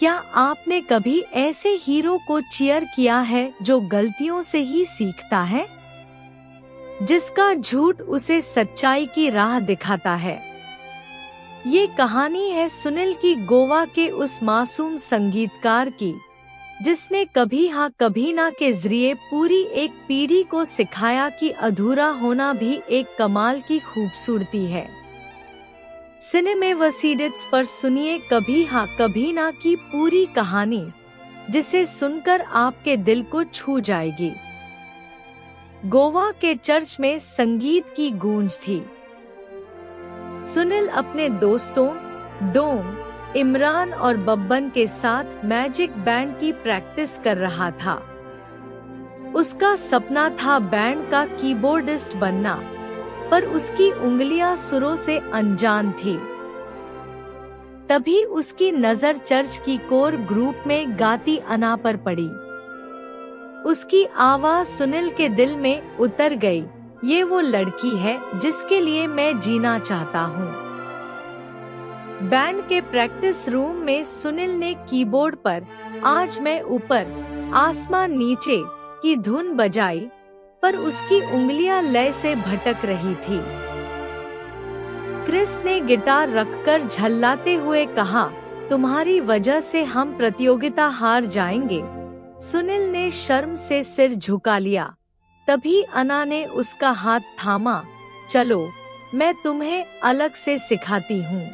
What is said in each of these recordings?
क्या आपने कभी ऐसे हीरो को चीयर किया है जो गलतियों से ही सीखता है, जिसका झूठ उसे सच्चाई की राह दिखाता है? ये कहानी है सुनील की, गोवा के उस मासूम संगीतकार की, जिसने कभी हाँ कभी ना के जरिए पूरी एक पीढ़ी को सिखाया कि अधूरा होना भी एक कमाल की खूबसूरती है। सिनेमेवसीडिट्स पर सुनिए कभी हाँ कभी ना की पूरी कहानी, जिसे सुनकर आपके दिल को छू जाएगी। गोवा के चर्च में संगीत की गूंज थी। सुनील अपने दोस्तों डोम, इमरान और बब्बन के साथ मैजिक बैंड की प्रैक्टिस कर रहा था। उसका सपना था बैंड का कीबोर्डिस्ट बनना, पर उसकी उंगलियां सुरों से अनजान थी। तभी उसकी नजर चर्च की कोर ग्रुप में गाती अना पर पड़ी। उसकी आवाज सुनील के दिल में उतर गई। ये वो लड़की है जिसके लिए मैं जीना चाहता हूँ। बैंड के प्रैक्टिस रूम में सुनील ने कीबोर्ड पर आज मैं ऊपर आसमान नीचे की धुन बजाई, पर उसकी उंगलियां लय से भटक रही थी। क्रिस ने गिटार रखकर झल्लाते हुए कहा, तुम्हारी वजह से हम प्रतियोगिता हार जाएंगे। सुनील ने शर्म से सिर झुका लिया। तभी अना ने उसका हाथ थामा। चलो, मैं तुम्हें अलग से सिखाती हूँ।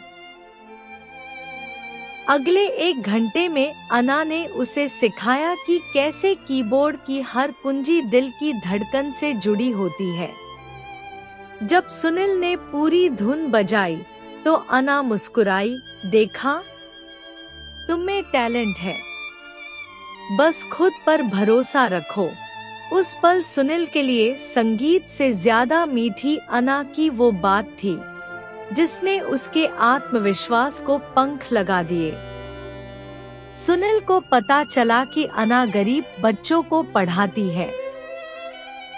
अगले 1 घंटे में अना ने उसे सिखाया कि कैसे कीबोर्ड की हर कुंजी दिल की धड़कन से जुड़ी होती है। जब सुनील ने पूरी धुन बजाई तो अना मुस्कुराई। देखा, तुम में टैलेंट है, बस खुद पर भरोसा रखो। उस पल सुनील के लिए संगीत से ज्यादा मीठी अना की वो बात थी, जिसने उसके आत्मविश्वास को पंख लगा दिए। सुनील को पता चला कि अना गरीब बच्चों को पढ़ाती है।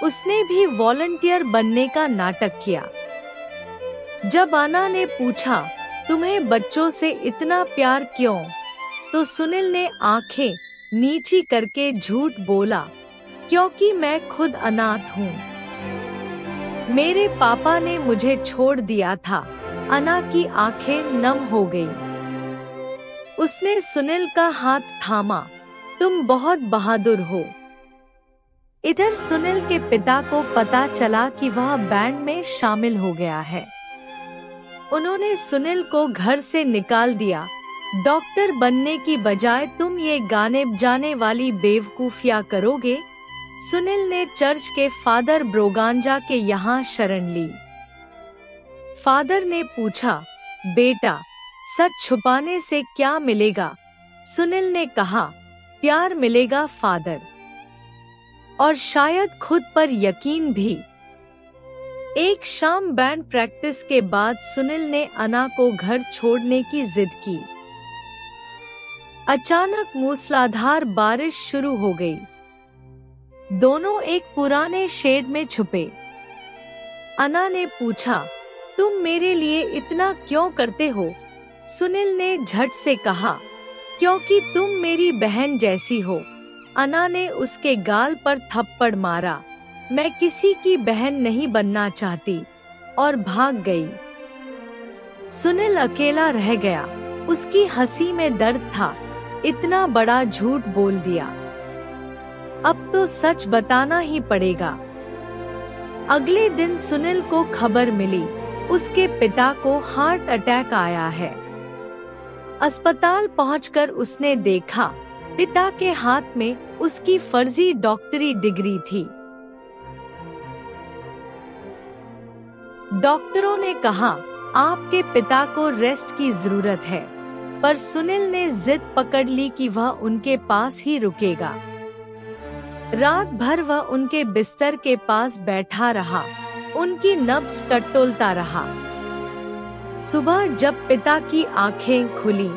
उसने भी वॉलंटियर बनने का नाटक किया। जब अना ने पूछा, तुम्हें बच्चों से इतना प्यार क्यों, तो सुनील ने आंखें नीची करके झूठ बोला, क्योंकि मैं खुद अनाथ हूँ। मेरे पापा ने मुझे छोड़ दिया था। अना की आंखें नम हो गई। उसने सुनील का हाथ थामा। तुम बहुत बहादुर हो। इधर सुनील के पिता को पता चला कि वह बैंड में शामिल हो गया है। उन्होंने सुनील को घर से निकाल दिया। डॉक्टर बनने की बजाय तुम ये गाने बजाने वाली बेवकूफियां करोगे। सुनील ने चर्च के फादर ब्रोगांजा के यहाँ शरण ली। फादर ने पूछा, बेटा, सच छुपाने से क्या मिलेगा? सुनील ने कहा, प्यार मिलेगा फादर, और शायद खुद पर यकीन भी। एक शाम बैंड प्रैक्टिस के बाद सुनील ने अना को घर छोड़ने की जिद की। अचानक मूसलाधार बारिश शुरू हो गई। दोनों एक पुराने शेड में छुपे। अना ने पूछा, तुम मेरे लिए इतना क्यों करते हो? सुनील ने झट से कहा, क्योंकि तुम मेरी बहन जैसी हो। अना ने उसके गाल पर थप्पड़ मारा। मैं किसी की बहन नहीं बनना चाहती, और भाग गई। सुनील अकेला रह गया। उसकी हंसी में दर्द था। इतना बड़ा झूठ बोल दिया। अब तो सच बताना ही पड़ेगा। अगले दिन सुनील को खबर मिली, उसके पिता को हार्ट अटैक आया है। अस्पताल पहुंचकर उसने देखा, पिता के हाथ में उसकी फर्जी डॉक्टरी डिग्री थी। डॉक्टरों ने कहा, आपके पिता को रेस्ट की जरूरत है, पर सुनील ने जिद पकड़ ली कि वह उनके पास ही रुकेगा। रात भर वह उनके बिस्तर के पास बैठा रहा, उनकी नब्ज टटोलता रहा। सुबह जब पिता की आंखें खुली,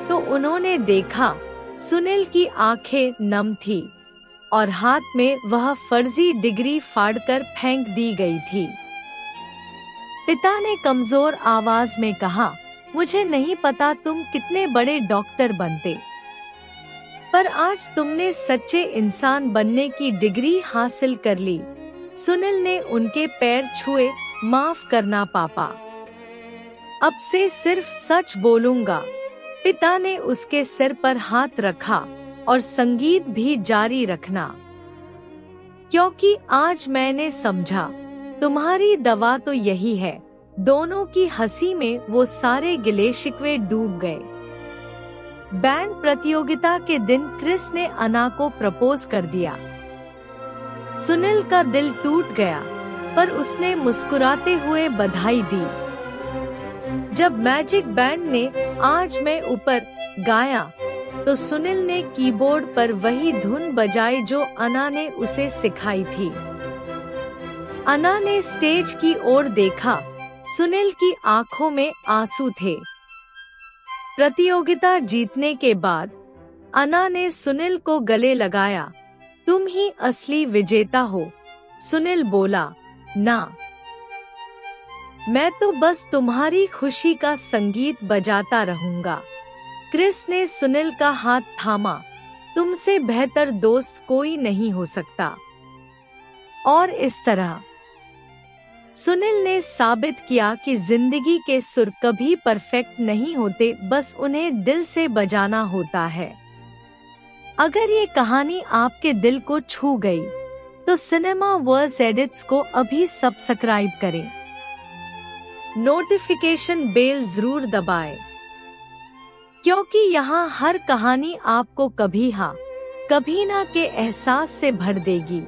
तो उन्होंने देखा सुनील की आंखें नम थी, और हाथ में वह फर्जी डिग्री फाड़कर फेंक दी गई थी। पिता ने कमजोर आवाज में कहा, मुझे नहीं पता तुम कितने बड़े डॉक्टर बनते, पर आज तुमने सच्चे इंसान बनने की डिग्री हासिल कर ली। सुनील ने उनके पैर छुए। माफ करना पापा, अब से सिर्फ सच बोलूंगा। पिता ने उसके सिर पर हाथ रखा। और संगीत भी जारी रखना, क्योंकि आज मैंने समझा तुम्हारी दवा तो यही है। दोनों की हंसी में वो सारे गिले शिकवे डूब गए। बैंड प्रतियोगिता के दिन क्रिस ने अना को प्रपोज कर दिया। सुनील का दिल टूट गया, पर उसने मुस्कुराते हुए बधाई दी। जब मैजिक बैंड ने आज मैं ऊपर गाया, तो सुनील ने कीबोर्ड पर वही धुन बजाई जो अना ने उसे सिखाई थी। अना ने स्टेज की ओर देखा। सुनील की आंखों में आंसू थे। प्रतियोगिता जीतने के बाद अना ने सुनील को गले लगाया। तुम ही असली विजेता हो। सुनील बोला, ना, मैं तो बस तुम्हारी खुशी का संगीत बजाता रहूंगा। क्रिस ने सुनील का हाथ थामा। तुमसे बेहतर दोस्त कोई नहीं हो सकता। और इस तरह सुनील ने साबित किया कि जिंदगी के सुर कभी परफेक्ट नहीं होते, बस उन्हें दिल से बजाना होता है। अगर ये कहानी आपके दिल को छू गई, तो सिनेमा वर्स एडिट्स को अभी सब्सक्राइब करें। नोटिफिकेशन बेल जरूर दबाएं, क्योंकि यहाँ हर कहानी आपको कभी हाँ कभी ना के एहसास से भर देगी।